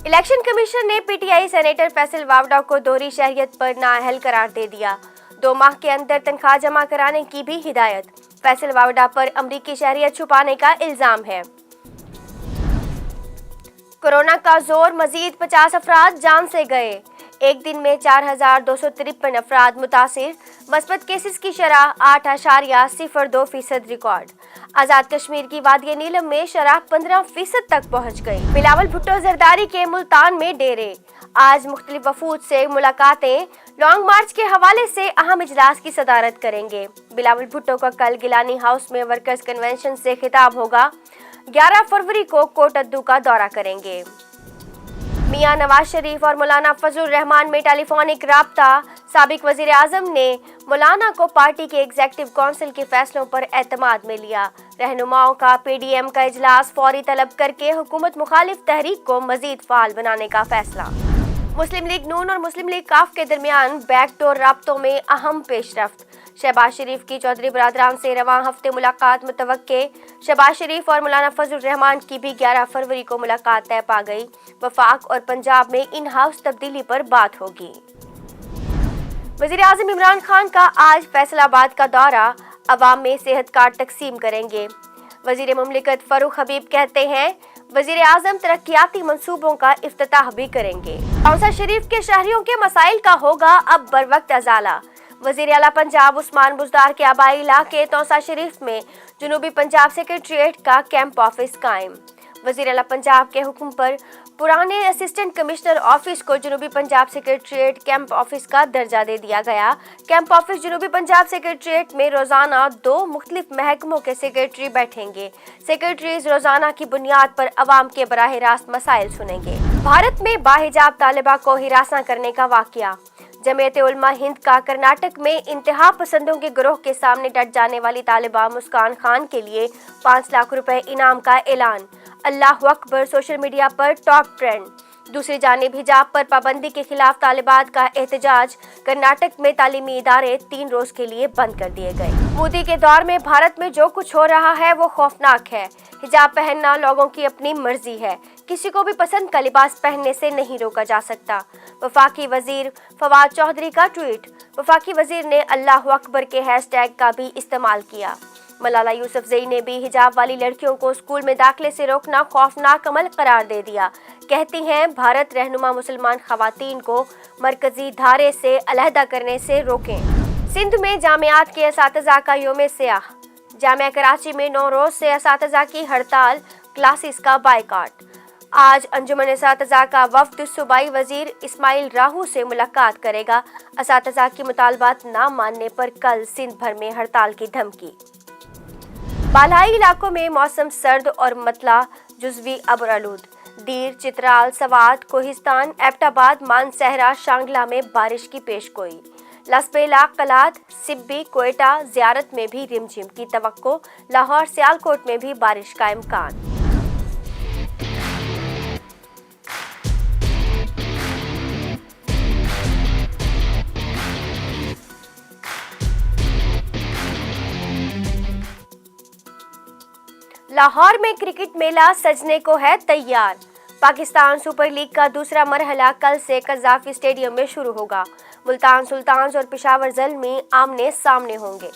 Election commission ने PTI senator Faisal Vawda को दोहरी शहरियत पर नाअहल करार दे दिया। 2 माह के अंदर तनख्वाह जमा कराने की भी हिदायत। फैसल वावड़ा पर अमरीकी शहरियत छुपाने का इल्जाम है। कोरोना का जोर, मजीद 50 अफराद जान से गए। एक दिन में 4,253 अफराद मुतासिर। मस्बत केसेस की शरह 8.02% रिकॉर्ड। आज़ाद कश्मीर की वादिया नीलम में शरह 15% तक पहुंच गई। बिलावल भुट्टो जरदारी के मुल्तान में डेरे। आज मुख्तलिफ वफूद से मुलाकातें। लॉन्ग मार्च के हवाले से अहम इजलास की सदारत करेंगे। बिलावल भुट्टो का कल गिलानी हाउस में वर्कर्स कन्वेंशन से खिताब होगा। 11 फरवरी को कोटद्दू का दौरा करेंगे। मियां नवाज शरीफ और मौलाना फजलुर रहमान में टेलीफोनिक राब्ता। साबिक वजीर आजम ने मौलाना को पार्टी के एग्जीक्यूटिव काउंसिल के फैसलों पर एतमाद में लिया। रहनुमाओं का पीडीएम का इजलास फौरी तलब करके हुकूमत मुखालिफ तहरीक को मजीद फाल बनाने का फैसला। मुस्लिम लीग नून और मुस्लिम लीग काफ के दरमियान बैकडोर राब्तों में अहम पेशरफ्त। शहबाज शरीफ की चौधरी बरादरान से रवां हफ्ते मुलाकात मुतवक्के। शहबाज शरीफ और मौलाना फजलुर रहमान की भी 11 फरवरी को मुलाकात तय पा गई। वफाक और पंजाब में इन हाउस तब्दीली पर बात होगी। वजीर आजम इमरान खान का आज फैसलाबाद का दौरा। अवाम में सेहत कार्ड तकसीम करेंगे। वजीर मुमलिकत फरूख हबीब कहते हैं वजीर आजम तरक्याती मंसूबों का इफ्तिताह भी करेंगे। कौंसल शरीफ के शहरियों के मसाइल का होगा अब बरवक्त अजाला। वजीर आला पंजाब उस्मान बुजदार के आबाई इलाके तौसा शरीफ में जनूबी पंजाब सेक्रेटरीट का कैंप ऑफिस कायम। वजीर आला पंजाब के हुक्म पर पुराने असिस्टेंट कमिश्नर ऑफिस को जनूबी पंजाब सेक्रेटरीट कैंप ऑफिस का दर्जा दे दिया गया। कैंप ऑफिस जनूबी पंजाब सेक्रेटरीट में रोजाना 2 मुख्तलिफ महकमों के सेक्रेटरी बैठेंगे। सेक्रेटरीज रोजाना की बुनियाद पर अवाम के बराह रास्त मसाइल सुनेंगे। भारत में बाहिजाब तालिबा को हिरासा करने का वाकया। जमीयत उलमा हिंद का कर्नाटक में इंतहा पसंदों के गिरोह के सामने डट जाने वाली तालिबा मुस्कान खान के लिए 5 लाख रुपए इनाम का ऐलान। अल्लाह अकबर सोशल मीडिया पर टॉप ट्रेंड। दूसरी जानिब हिजाब पर पाबंदी के खिलाफ तालिबात का एहतजाज। कर्नाटक में तालीमी इदारे 3 रोज के लिए बंद कर दिए गए। मोदी के दौर में भारत में जो कुछ हो रहा है वो खौफनाक है। हिजाब पहनना लोगों की अपनी मर्जी है। किसी को भी पसंद का लिबास पहनने से नहीं रोका जा सकता। वफाकी वजीर फवाद चौधरी का ट्वीट। वफाकी वजीर ने अल्लाह अकबर के हैशटैग का भी इस्तेमाल किया। मलाला यूसुफजई ने भी हिजाब वाली लड़कियों को स्कूल में दाखिले से रोकना खौफनाक अमल करार दे दिया। कहती हैं भारत रहनुमा मुसलमान खवातीन को मरकजी धारे से अलहदा करने से रोकें। सिंध में जामियात के असातिज़ा का यौम सियाह। जामिया कराची में 9 रोज से असातिज़ा की हड़ताल, क्लासेस का बायकॉट। आज अंजुमन असातिज़ा का वफ्द सूबाई वजीर इस्माइल राहू से मुलाकात करेगा। असातिज़ा की मुतालबात ना मानने पर कल सिंध भर में हड़ताल की धमकी। बालाई इलाकों में मौसम सर्द और मतला जुज़वी अबरआलूद। दीर, चित्राल, सवात, कोहिस्तान, एबटाबाद, मानसहरा, शांगला में बारिश की पेशगोई। लसबेला, कलात, सिब्बी, कोयटा, ज़ियारत में भी रिमझिम की तवक्को। लाहौर, सियालकोट में भी बारिश का इम्कान। लाहौर में क्रिकेट मेला सजने को है तैयार। पाकिस्तान सुपर लीग का दूसरा मरहला कल से कज़ाफ़ी स्टेडियम में शुरू होगा। मुल्तान सुल्तान्स और पेशावर ज़ल्मी आमने सामने होंगे।